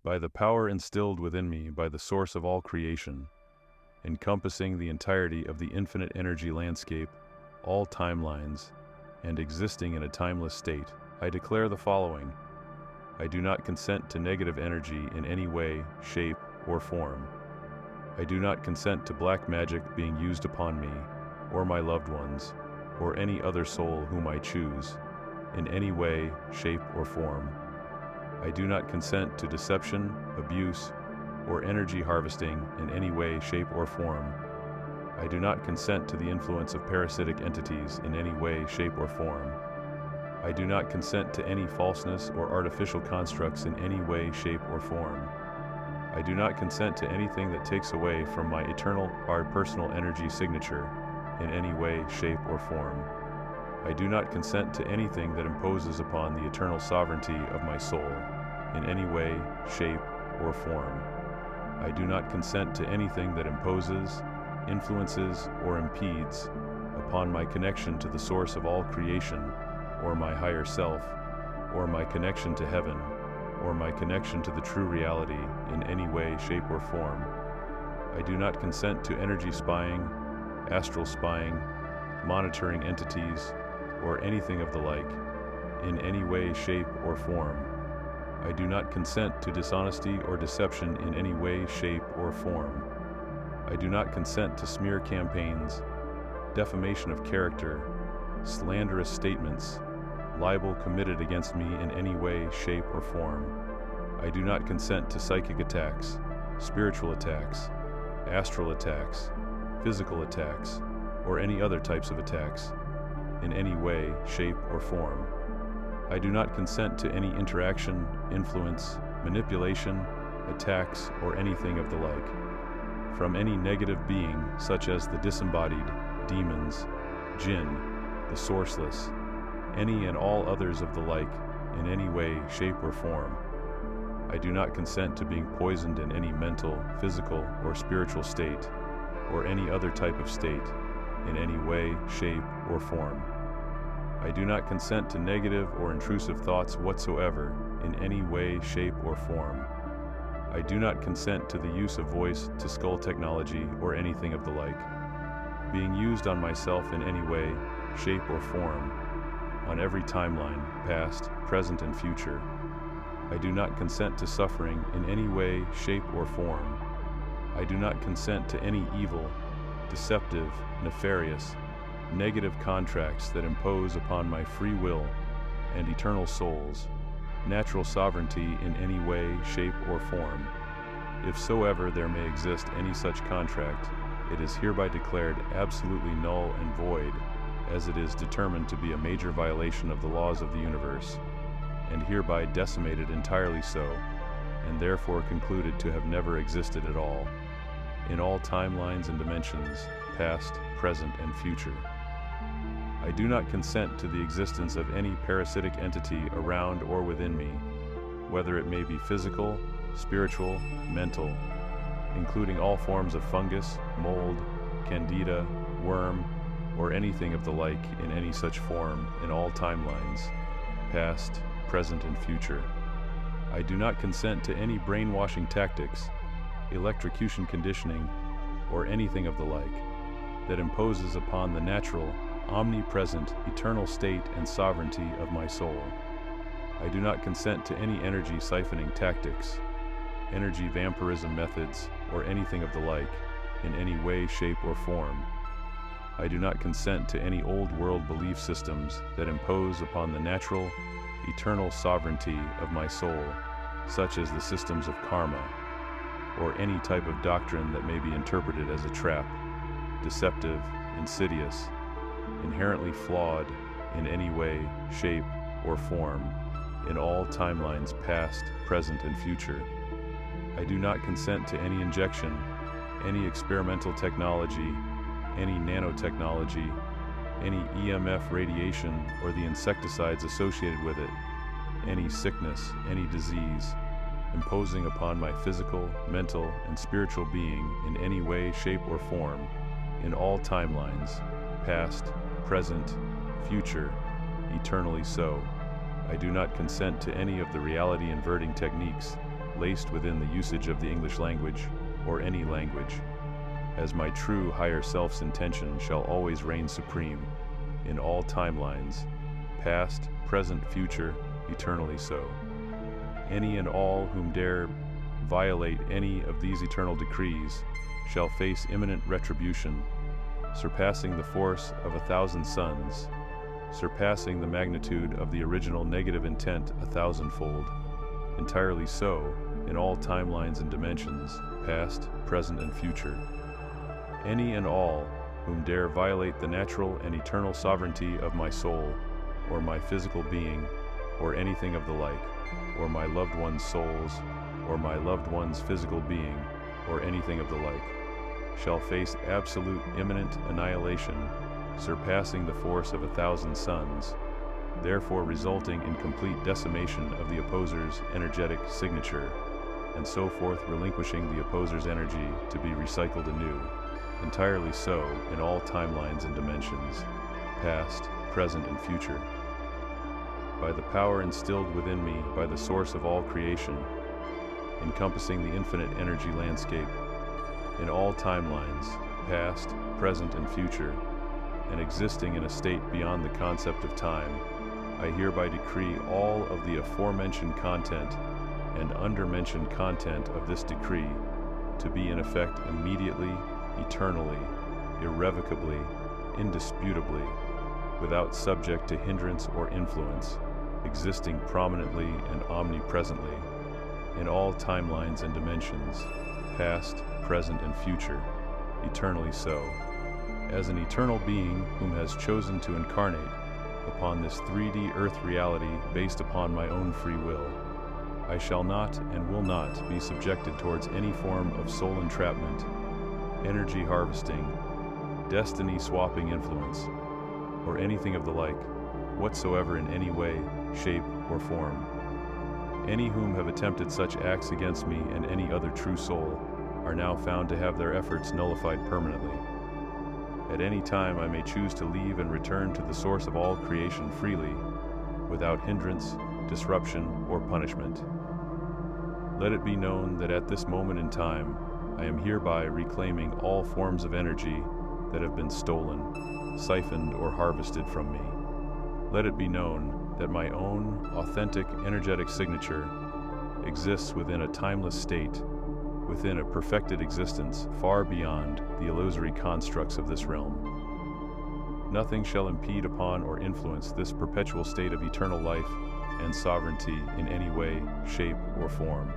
by the power instilled within me by the source of all creation, encompassing the entirety of the infinite energy landscape, all timelines, and existing in a timeless state, I declare the following. I do not consent to negative energy in any way, shape, or form. I do not consent to black magic being used upon me, or my loved ones, or any other soul whom I choose, in any way, shape, or form. I do not consent to deception, abuse, or energy harvesting in any way, shape, or form. I do not consent to the influence of parasitic entities in any way, shape, or form. I do not consent to any falseness or artificial constructs in any way, shape, or form. I do not consent to anything that takes away from my eternal, hard personal energy signature in any way, shape, or form. I do not consent to anything that imposes upon the eternal sovereignty of my soul in any way, shape, or form. I do not consent to anything that imposes, influences, or impedes upon my connection to the source of all creation, or my higher self, or my connection to heaven, or my connection to the true reality in any way, shape, or form. I do not consent to energy spying, astral spying, monitoring entities, or anything of the like, in any way, shape, or form. I do not consent to dishonesty or deception in any way, shape, or form. I do not consent to smear campaigns, defamation of character, slanderous statements, libel committed against me in any way, shape, or form. I do not consent to psychic attacks, spiritual attacks, astral attacks, physical attacks, or any other types of attacks, in any way, shape, or form. I do not consent to any interaction, influence, manipulation, attacks, or anything of the like, from any negative being such as the disembodied, demons, jinn, the sourceless, any and all others of the like, in any way, shape, or form. I do not consent to being poisoned in any mental, physical, or spiritual state, or any other type of state, in any way, shape, or form. I do not consent to negative or intrusive thoughts whatsoever, in any way, shape, or form. I do not consent to the use of voice to skull technology or anything of the like, being used on myself in any way, shape, or form, on every timeline, past, present, and future. I do not consent to suffering in any way, shape, or form. I do not consent to any evil, deceptive, nefarious, negative contracts that impose upon my free will and eternal souls natural sovereignty in any way, shape, or form. If soever there may exist any such contract, it is hereby declared absolutely null and void, as it is determined to be a major violation of the laws of the universe, and hereby decimated entirely so, and therefore concluded to have never existed at all, in all timelines and dimensions, past, present, and future. I do not consent to the existence of any parasitic entity around or within me, whether it may be physical, spiritual, mental, including all forms of fungus, mold, candida, worm, or anything of the like in any such form in all timelines, past, present, and future. I do not consent to any brainwashing tactics, electrocution conditioning, or anything of the like, that imposes upon the natural, omnipresent, eternal state and sovereignty of my soul. I do not consent to any energy siphoning tactics, energy vampirism methods, or anything of the like, in any way, shape, or form. I do not consent to any old world belief systems that impose upon the natural, eternal sovereignty of my soul, such as the systems of karma, or any type of doctrine that may be interpreted as a trap, deceptive, insidious, inherently flawed in any way, shape, or form, in all timelines past, present, and future. I do not consent to any injection, any experimental technology, any nanotechnology, any EMF radiation, or the insecticides associated with it, any sickness, any disease, imposing upon my physical, mental, and spiritual being in any way, shape, or form, in all timelines, past, present, future, eternally so. I do not consent to any of the reality-inverting techniques laced within the usage of the English language, or any language, as my true higher self's intention shall always reign supreme, in all timelines, past, present, future, eternally so. Any and all whom dare violate any of these eternal decrees shall face imminent retribution, surpassing the force of 1,000 suns, surpassing the magnitude of the original negative intent 1,000-fold, entirely so in all timelines and dimensions, past, present, and future. Any and all whom dare violate the natural and eternal sovereignty of my soul, or my physical being, or anything of the like, or my loved one's souls, or my loved one's physical being, or anything of the like, shall face absolute imminent annihilation, surpassing the force of 1,000 suns, therefore resulting in complete decimation of the opposer's energetic signature, and so forth relinquishing the opposer's energy to be recycled anew, entirely so in all timelines and dimensions, past, present, and future. By the power instilled within me by the source of all creation, encompassing the infinite energy landscape, in all timelines, past, present, and future, and existing in a state beyond the concept of time, I hereby decree all of the aforementioned content and undermentioned content of this decree to be in effect immediately, eternally, irrevocably, indisputably, without subject to hindrance or influence, existing prominently and omnipresently, in all timelines and dimensions, past, present, and future, eternally so. As an eternal being whom has chosen to incarnate upon this 3D earth reality based upon my own free will, I shall not and will not be subjected towards any form of soul entrapment, energy harvesting, destiny swapping influence, or anything of the like, whatsoever in any way, shape, or form. Any whom have attempted such acts against me and any other true soul are now found to have their efforts nullified permanently. At any time I may choose to leave and return to the source of all creation freely, without hindrance, disruption, or punishment. Let it be known that at this moment in time, I am hereby reclaiming all forms of energy that have been stolen, siphoned, or harvested from me. Let it be known that my own authentic energetic signature exists within a timeless state, within a perfected existence far beyond the illusory constructs of this realm. Nothing shall impede upon or influence this perpetual state of eternal life and sovereignty in any way, shape, or form.